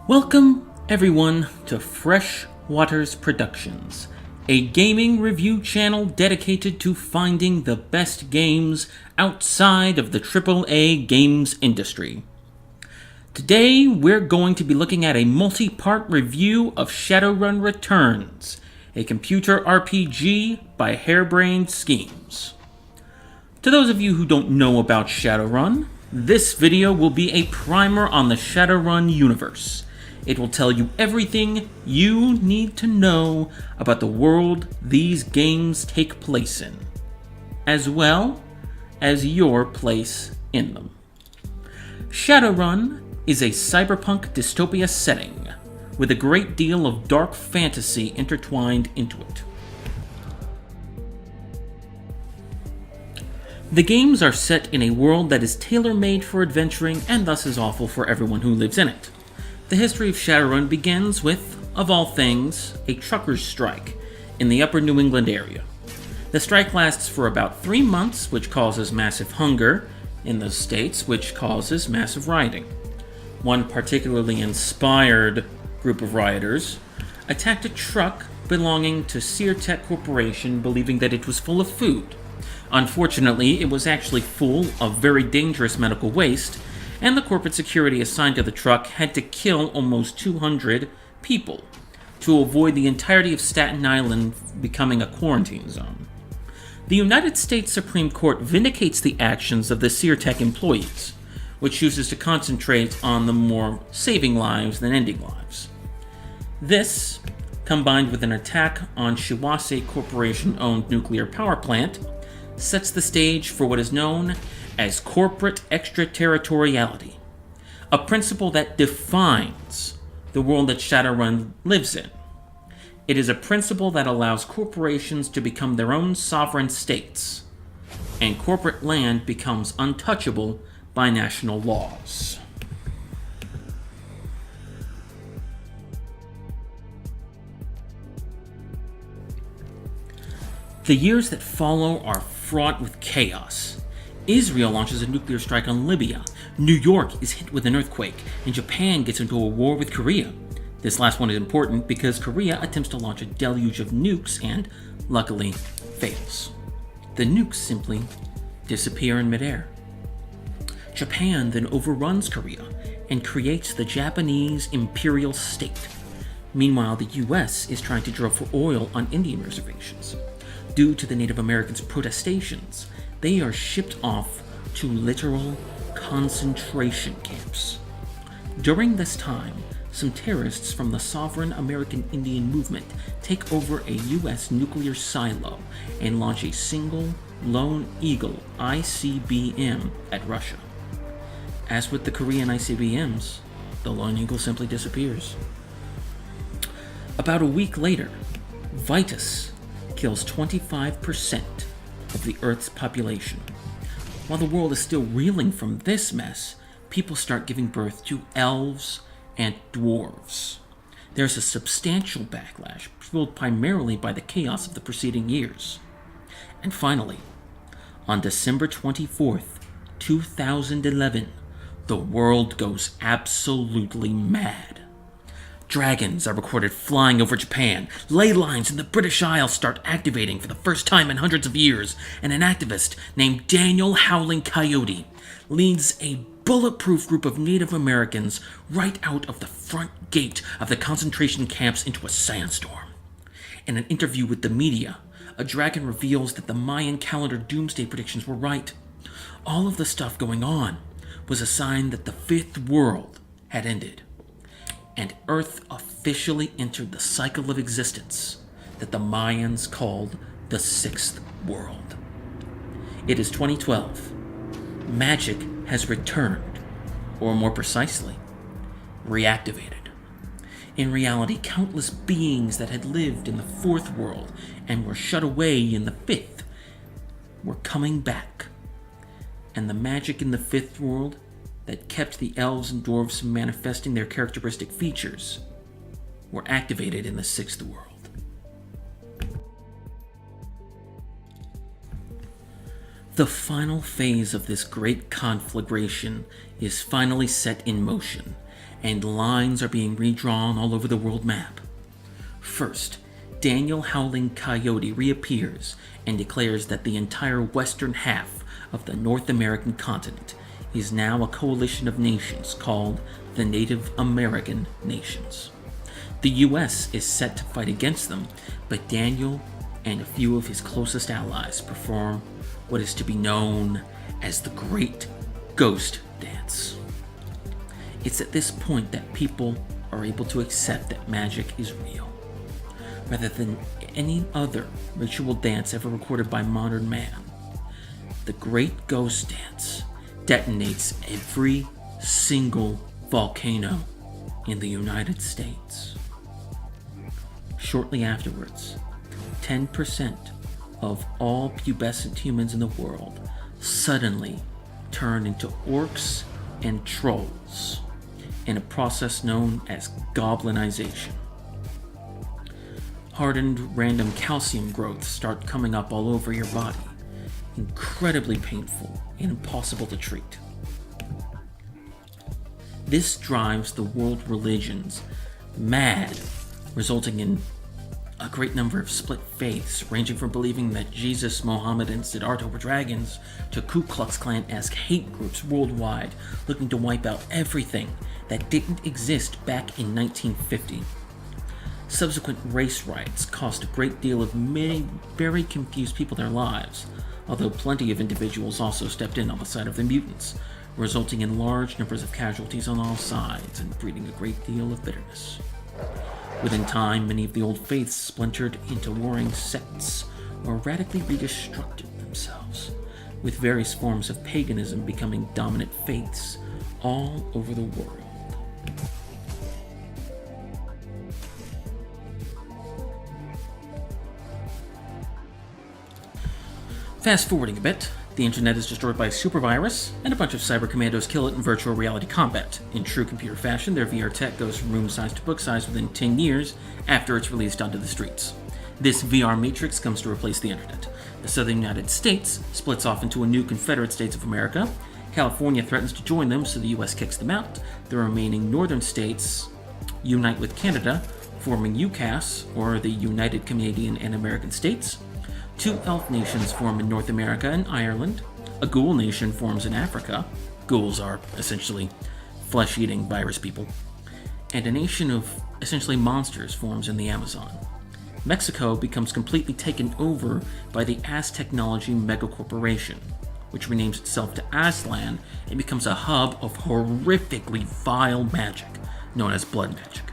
Welcome, everyone, to Fresh Waters Productions, a gaming review channel dedicated to finding the best games outside of the AAA games industry. Today, we're going to be looking at a multi-part review of Shadowrun Returns, a computer RPG by Harebrained Schemes. To those of you who don't know about Shadowrun, this video will be a primer on the Shadowrun universe. It will tell you everything you need to know about the world these games take place in, as well as your place in them. Shadowrun is a cyberpunk dystopia setting with a great deal of dark fantasy intertwined into it. The games are set in a world that is tailor-made for adventuring and thus is awful for everyone who lives in it. The history of Shadowrun begins with, of all things, a truckers' strike in the upper New England area. The strike lasts for about 3 months, which causes massive hunger in those states, which causes massive rioting. One particularly inspired group of rioters attacked a truck belonging to Seartech Corporation, believing that it was full of food. Unfortunately, it was actually full of very dangerous medical waste, and the corporate security assigned to the truck had to kill almost 200 people to avoid the entirety of Staten Island becoming a quarantine zone. The United States Supreme Court vindicates the actions of the Seartech employees, which chooses to concentrate on the more saving lives than ending lives. This, combined with an attack on Shiwase Corporation-owned nuclear power plant, sets the stage for what is known as corporate extraterritoriality, a principle that defines the world that Shadowrun lives in. It is a principle that allows corporations to become their own sovereign states, and corporate land becomes untouchable by national laws. The years that follow are fraught with chaos. Israel launches a nuclear strike on Libya, New York is hit with an earthquake, and Japan gets into a war with Korea. This last one is important because Korea attempts to launch a deluge of nukes and, luckily, fails. The nukes simply disappear in midair. Japan then overruns Korea and creates the Japanese imperial state. Meanwhile, the US is trying to drill for oil on Indian reservations. Due to the Native Americans' protestations, they are shipped off to literal concentration camps. During this time, some terrorists from the Sovereign American Indian Movement take over a US nuclear silo and launch a single Lone Eagle ICBM at Russia. As with the Korean ICBMs, the Lone Eagle simply disappears. About a week later, Vitus kills 25% of the Earth's population. While the world is still reeling from this mess, people start giving birth to elves and dwarves. There's a substantial backlash, fueled primarily by the chaos of the preceding years. And finally, on December 24th, 2011, the world goes absolutely mad. Dragons are recorded flying over Japan, ley lines in the British Isles start activating for the first time in hundreds of years, and an activist named Daniel Howling Coyote leads a bulletproof group of Native Americans right out of the front gate of the concentration camps into a sandstorm. In an interview with the media, a dragon reveals that the Mayan calendar doomsday predictions were right. All of the stuff going on was a sign that the fifth world had ended, and Earth officially entered the cycle of existence that the Mayans called the sixth world. It is 2012. Magic has returned, or more precisely, reactivated. In reality, countless beings that had lived in the fourth world and were shut away in the fifth were coming back. And the magic in the fifth world that kept the elves and dwarves from manifesting their characteristic features were activated in the sixth world. The final phase of this great conflagration is finally set in motion, and lines are being redrawn all over the world map. First, Daniel Howling Coyote reappears and declares that the entire western half of the North American continent is now a coalition of nations called the Native American Nations. The US is set to fight against them, but Daniel and a few of his closest allies perform what is to be known as the Great Ghost Dance. It's at this point that people are able to accept that magic is real. Rather than any other ritual dance ever recorded by modern man, the Great Ghost Dance detonates every single volcano in the United States. Shortly afterwards, 10% of all pubescent humans in the world suddenly turn into orcs and trolls in a process known as goblinization. Hardened random calcium growths start coming up all over your body, incredibly painful and impossible to treat. This drives the world religions mad, resulting in a great number of split faiths, ranging from believing that Jesus, Mohammed, and Siddhartha were dragons, to Ku Klux Klan-esque hate groups worldwide looking to wipe out everything that didn't exist back in 1950. Subsequent race riots cost a great deal of many very confused people their lives, although plenty of individuals also stepped in on the side of the mutants, resulting in large numbers of casualties on all sides and breeding a great deal of bitterness. Within time, many of the old faiths splintered into warring sects or radically reconstructed themselves, with various forms of paganism becoming dominant faiths all over the world. Fast forwarding a bit, the internet is destroyed by a super virus, and a bunch of cyber commandos kill it in virtual reality combat. In true computer fashion, their VR tech goes from room size to book size within 10 years after it's released onto the streets. This VR matrix comes to replace the internet. The southern United States splits off into a new Confederate States of America. California threatens to join them, so the US kicks them out. The remaining northern states unite with Canada, forming UCAS, or the United Canadian and American States. Two elf nations form in North America and Ireland. A ghoul nation forms in Africa. Ghouls are essentially flesh-eating virus people. And a nation of essentially monsters forms in the Amazon. Mexico becomes completely taken over by the Aztechnology megacorporation, which renames itself to Aslan and becomes a hub of horrifically vile magic, known as blood magic.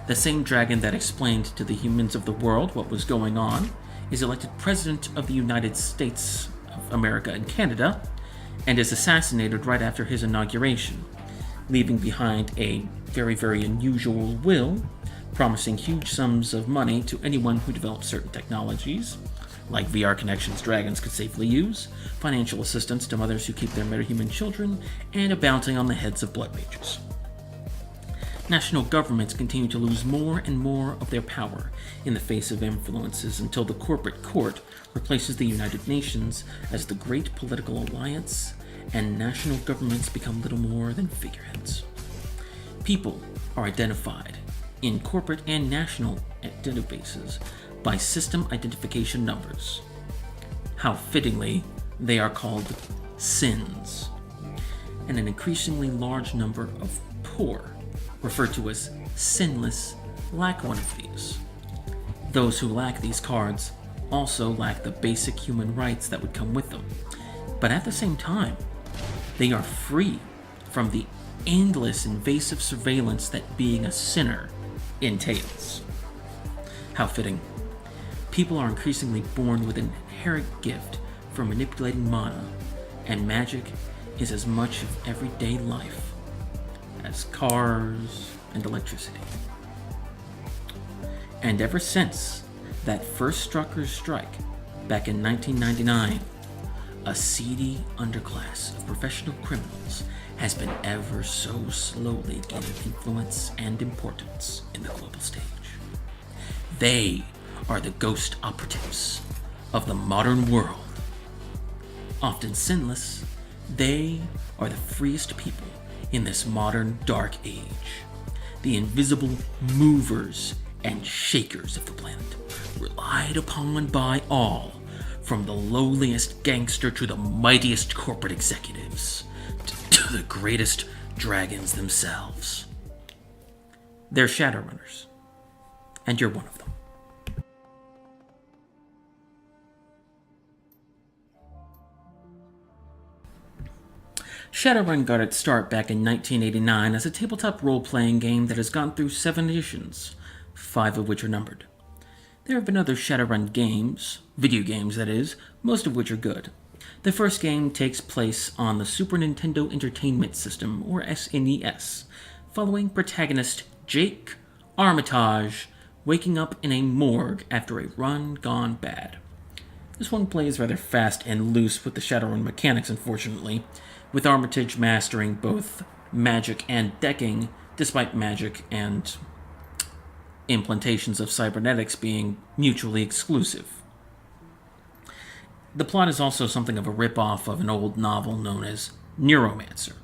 The same dragon that explained to the humans of the world what was going on is elected President of the United States of America and Canada, and is assassinated right after his inauguration, leaving behind a very, very unusual will, promising huge sums of money to anyone who develops certain technologies, like VR connections dragons could safely use, financial assistance to mothers who keep their metahuman children, and a bounty on the heads of blood mages. National governments continue to lose more and more of their power in the face of influences until the corporate court replaces the United Nations as the great political alliance, and national governments become little more than figureheads. People are identified in corporate and national databases by system identification numbers. How fittingly, they are called sins, and an increasingly large number of poor, referred to as sinless, lack one of these. Those who lack these cards also lack the basic human rights that would come with them, but at the same time, they are free from the endless invasive surveillance that being a sinner entails. How fitting. People are increasingly born with an inherent gift for manipulating mana, and magic is as much of everyday life as cars and electricity. And ever since that first Strucker's strike back in 1999, a seedy underclass of professional criminals has been ever so slowly gaining influence and importance in the global stage. They are the ghost operatives of the modern world. Often sinless, they are the freest people in this modern dark age. The invisible movers and shakers of the planet, relied upon by all, from the lowliest gangster to the mightiest corporate executives, to the greatest dragons themselves. They're Shadowrunners, and you're one of them. Shadowrun got its start back in 1989 as a tabletop role-playing game that has gone through 7 editions, 5 of which are numbered. There have been other Shadowrun games, video games that is, most of which are good. The first game takes place on the Super Nintendo Entertainment System, or SNES, following protagonist Jake Armitage waking up in a morgue after a run gone bad. This one plays rather fast and loose with the Shadowrun mechanics, unfortunately, with Armitage mastering both magic and decking, despite magic and implantations of cybernetics being mutually exclusive. The plot is also something of a rip-off of an old novel known as Neuromancer.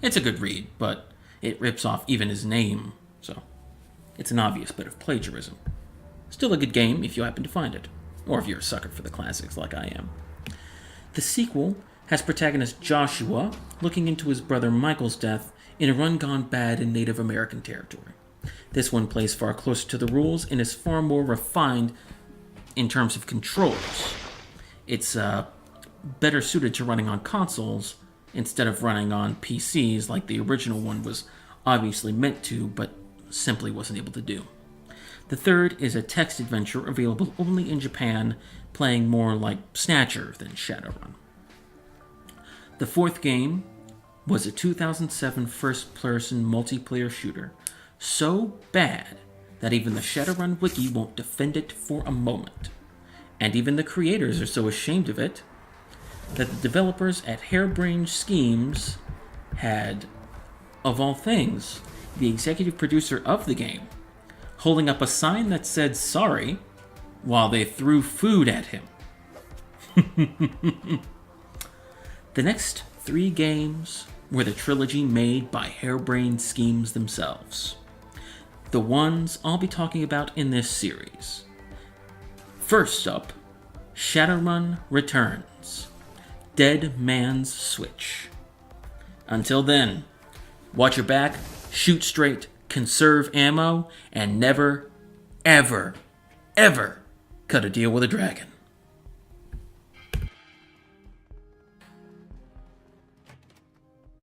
It's a good read, but it rips off even his name, so it's an obvious bit of plagiarism. Still a good game if you happen to find it, or if you're a sucker for the classics like I am. The sequel has protagonist Joshua looking into his brother Michael's death in a run gone bad in Native American territory. This one plays far closer to the rules and is far more refined in terms of controls. It's better suited to running on consoles instead of running on PCs like the original one was obviously meant to, but simply wasn't able to do. The third is a text adventure available only in Japan, playing more like Snatcher than Shadowrun. The fourth game was a 2007 first-person multiplayer shooter, so bad that even the Shadowrun wiki won't defend it for a moment. And even the creators are so ashamed of it that the developers at Harebrained Schemes had, of all things, the executive producer of the game holding up a sign that said sorry while they threw food at him. The next 3 games were the trilogy made by Harebrained Schemes themselves. The ones I'll be talking about in this series. First up, Shadowrun Returns, Dead Man's Switch. Until then, watch your back, shoot straight, conserve ammo, and never, ever, ever cut a deal with a dragon.